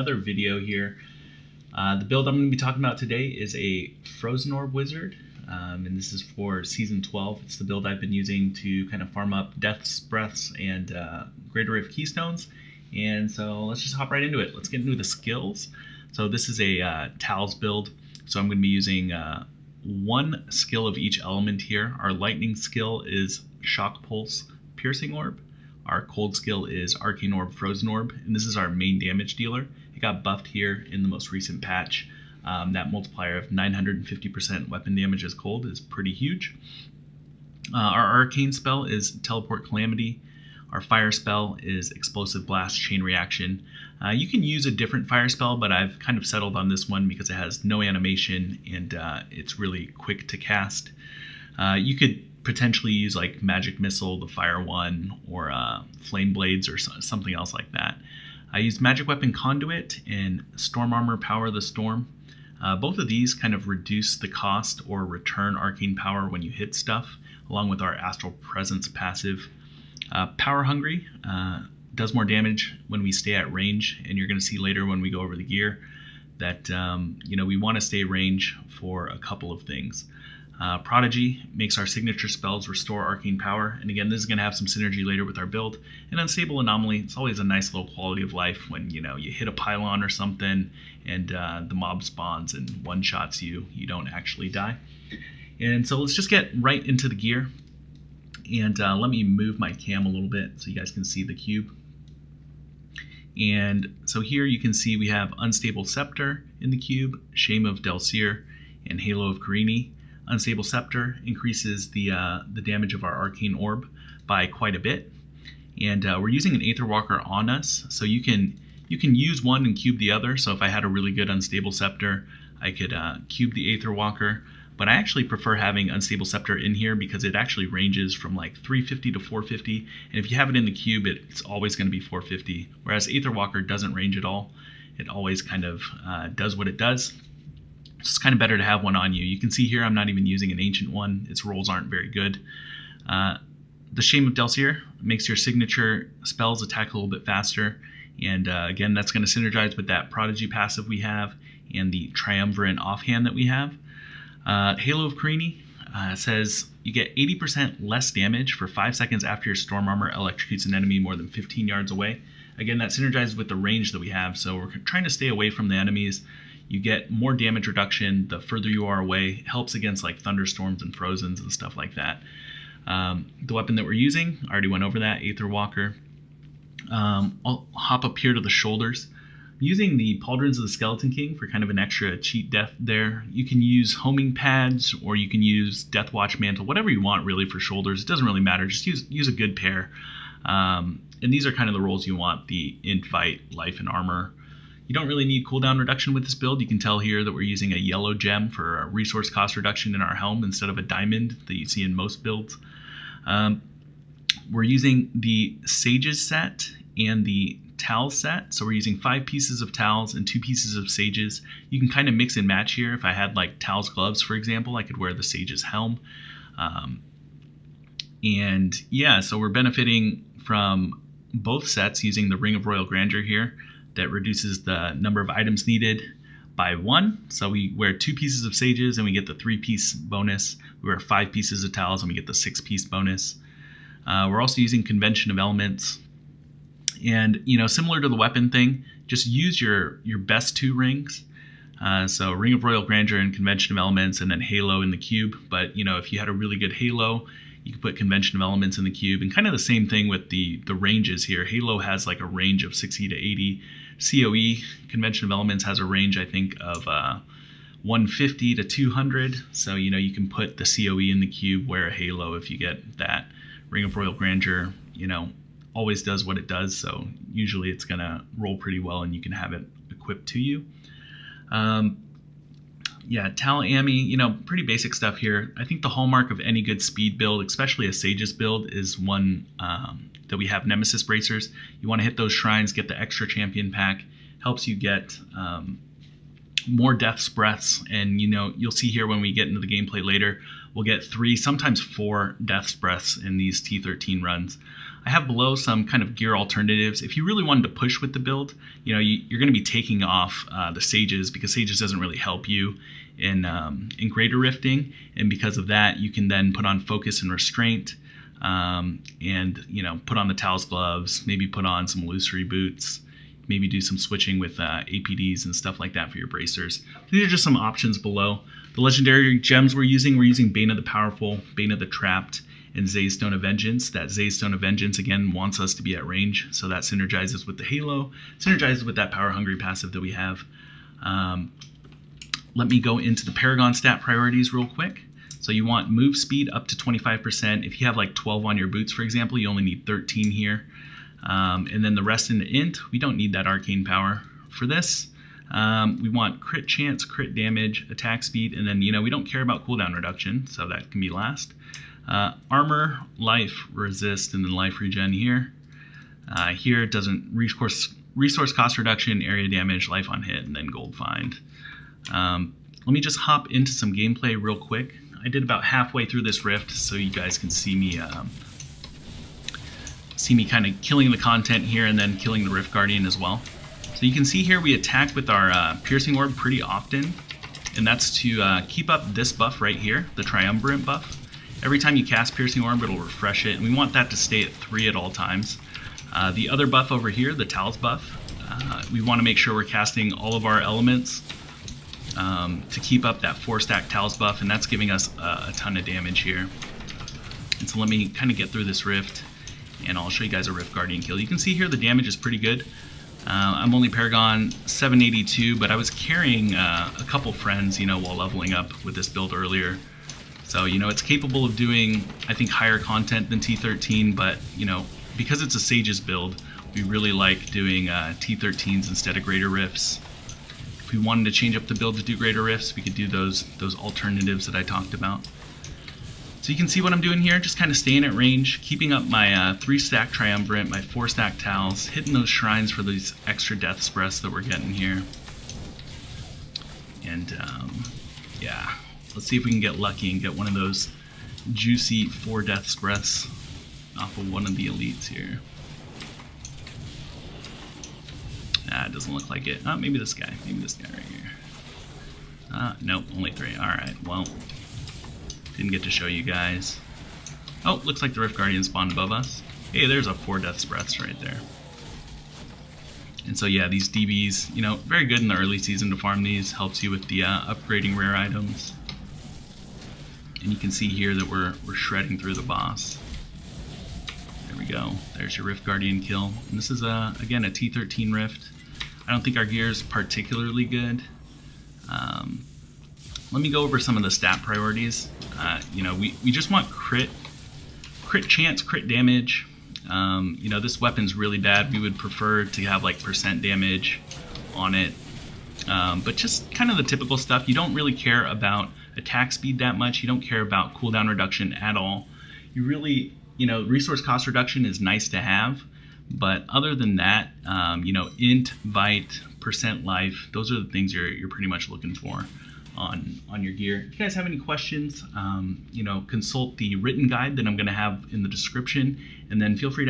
another video here. The build I'm going to be talking about today is a Frozen Orb Wizard, and this is for Season 12. It's the build I've been using to kind of farm up Death's Breaths and Great Array of Keystones. And so let's just hop right into it. Let's get into the skills. So this is a Tals build, so I'm going to be using one skill of each element here. Our Lightning skill is Shock Pulse Piercing Orb. Our Cold skill is Arcane Orb Frozen Orb, and this is our main damage dealer. It got buffed here in the most recent patch. That multiplier of 950% weapon damage as cold is pretty huge. Our Arcane spell is Teleport Calamity. Our fire spell is Explosive Blast Chain Reaction. You can use a different fire spell, but I've kind of settled on this one because it has no animation and it's really quick to cast. You could potentially use like Magic Missile, the fire one, or Flame Blades or something else like that. I use Magic Weapon Conduit and Storm Armor Power the Storm. Both of these kind of reduce the cost or return arcane power when you hit stuff, along with our Astral Presence passive. Power Hungry does more damage when we stay at range, and you're going to see later when we go over the gear that we want to stay range for a couple of things. Prodigy makes our signature spells restore arcane power, and again, this is going to have some synergy later with our build. And Unstable Anomaly, it's always a nice little quality of life when you hit a pylon or something and the mob spawns and one-shots you don't actually die. And so let's just get right into the gear, and let me move my cam a little bit so you guys can see the cube. And so here you can see we have Unstable Scepter in the cube, Shame of Delcir, and Halo of Karini. Unstable Scepter increases the damage of our Arcane Orb by quite a bit, and we're using an Aether Walker on us, so you can use one and cube the other. So if I had a really good Unstable Scepter, I could cube the Aether Walker, but I actually prefer having Unstable Scepter in here because it actually ranges from like 350 to 450, and if you have it in the cube, it's always going to be 450, whereas Aether Walker doesn't range at all. It always kind of does what it does. It's kind of better to have one on you. You can see here I'm not even using an ancient one. Its rolls aren't very good. The Shame of Delcir makes your signature spells attack a little bit faster. And again, that's going to synergize with that Prodigy passive we have and the Triumvirate offhand that we have. Halo of Karini says you get 80% less damage for 5 seconds after your Storm Armor electrocutes an enemy more than 15 yards away. Again, that synergizes with the range that we have, so we're trying to stay away from the enemies. You get more damage reduction the further you are away. It helps against like thunderstorms and frozens and stuff like that. The weapon that we're using, I already went over that, Aether Walker. I'll hop up here to the shoulders. I'm using the Pauldrons of the Skeleton King for kind of an extra cheat death there. You can use homing pads or you can use Deathwatch Mantle, whatever you want really for shoulders. It doesn't really matter, just use a good pair. And these are kind of the rolls you want, the Int, Fight, Life, and Armor. You don't really need cooldown reduction with this build. You can tell here that we're using a yellow gem for a resource cost reduction in our helm instead of a diamond that you see in most builds. We're using the Sages set and the Tals set. So we're using 5 pieces of Tals and 2 pieces of Sages. You can kind of mix and match here. If I had like Tals gloves, for example, I could wear the Sages helm. And yeah, so we're benefiting from both sets using the Ring of Royal Grandeur here. That reduces the number of items needed by 1. So we wear 2 pieces of Sages and we get the 3-piece bonus. We wear 5 pieces of Tals and we get the 6-piece bonus. We're also using Convention of Elements. And, similar to the weapon thing, just use your best 2 rings. So Ring of Royal Grandeur and Convention of Elements, and then Halo in the cube. But, if you had a really good Halo, you can put Convention of Elements in the cube, and kind of the same thing with the ranges here. Halo has like a range of 60 to 80. COE, Convention of Elements, has a range, I think, of 150 to 200. So, you can put the COE in the cube, wear a Halo if you get that. Ring of Royal Grandeur, always does what it does. So usually it's going to roll pretty well and you can have it equipped to you. Yeah, Tal Ami, pretty basic stuff here. I think the hallmark of any good speed build, especially a Sages build, is one that we have Nemesis Bracers. You want to hit those shrines, get the extra champion pack. Helps you get more Death's Breaths, and you'll see here when we get into the gameplay later, we'll get 3, sometimes 4 Death's Breaths in these T13 runs. I have below some kind of gear alternatives. If you really wanted to push with the build, you're going to be taking off the sages, because sages doesn't really help you in greater rifting, and because of that, you can then put on focus and restraint, and put on the Tal's gloves, maybe put on some illusory boots, maybe do some switching with APDs and stuff like that for your bracers. These are just some options below. The legendary gems we're using Bane of the Powerful, Bane of the Trapped, and Zay's Stone of Vengeance. That Zay's Stone of Vengeance, again, wants us to be at range, so that synergizes with the Halo, synergizes with that Power Hungry passive that we have. Let me go into the Paragon stat priorities real quick. So you want move speed up to 25%. If you have like 12 on your boots, for example, you only need 13 here. And then the rest in the int, we don't need that arcane power for this. We want crit chance, crit damage, attack speed, and then we don't care about cooldown reduction, so that can be last. Armor, life, resist, and then life regen here. Here it doesn't resource cost reduction, area damage, life on hit, and then gold find. Let me just hop into some gameplay real quick. I did about halfway through this rift, so you guys can see me kind of killing the content here and then killing the Rift Guardian as well. So you can see here we attack with our Piercing Orb pretty often, and that's to keep up this buff right here, the Triumvirate buff. Every time you cast Piercing Orb, it'll refresh it, and we want that to stay at 3 at all times. The other buff over here, the Tal's buff, we want to make sure we're casting all of our elements to keep up that 4-stack Tal's buff, and that's giving us a ton of damage here. And so let me kind of get through this rift, and I'll show you guys a Rift Guardian kill. You can see here the damage is pretty good. I'm only Paragon 782, but I was carrying a couple friends, while leveling up with this build earlier. So, it's capable of doing, I think, higher content than T13, but, because it's a Sages build, we really like doing T13s instead of greater rifts. If we wanted to change up the build to do greater rifts, we could do those alternatives that I talked about. So you can see what I'm doing here, just kind of staying at range, keeping up my 3-stack Triumvirate, my 4-stack Tals, hitting those shrines for these extra Death's Breaths that we're getting here. And yeah, let's see if we can get lucky and get one of those juicy 4 Death's Breaths off of one of the elites here. It doesn't look like it. Maybe this guy right here. Nope, only 3. Alright, well, didn't get to show you guys. Oh, looks like the Rift Guardian spawned above us. Hey, there's a 4 Death's Breaths right there. And so yeah, these DBs, very good in the early season to farm these. Helps you with the upgrading rare items. And you can see here that we're shredding through the boss. There we go. There's your Rift Guardian kill. And this is, again, a T13 Rift. I don't think our gear is particularly good. Let me go over some of the stat priorities. We just want crit chance, crit damage. This weapon's really bad. We would prefer to have like % damage on it. But just kind of the typical stuff. You don't really care about attack speed that much. You don't care about cooldown reduction at all. You really, resource cost reduction is nice to have. But other than that, int, vite, % life, those are the things you're pretty much looking for on your gear. If you guys have any questions, consult the written guide that I'm going to have in the description, and then feel free to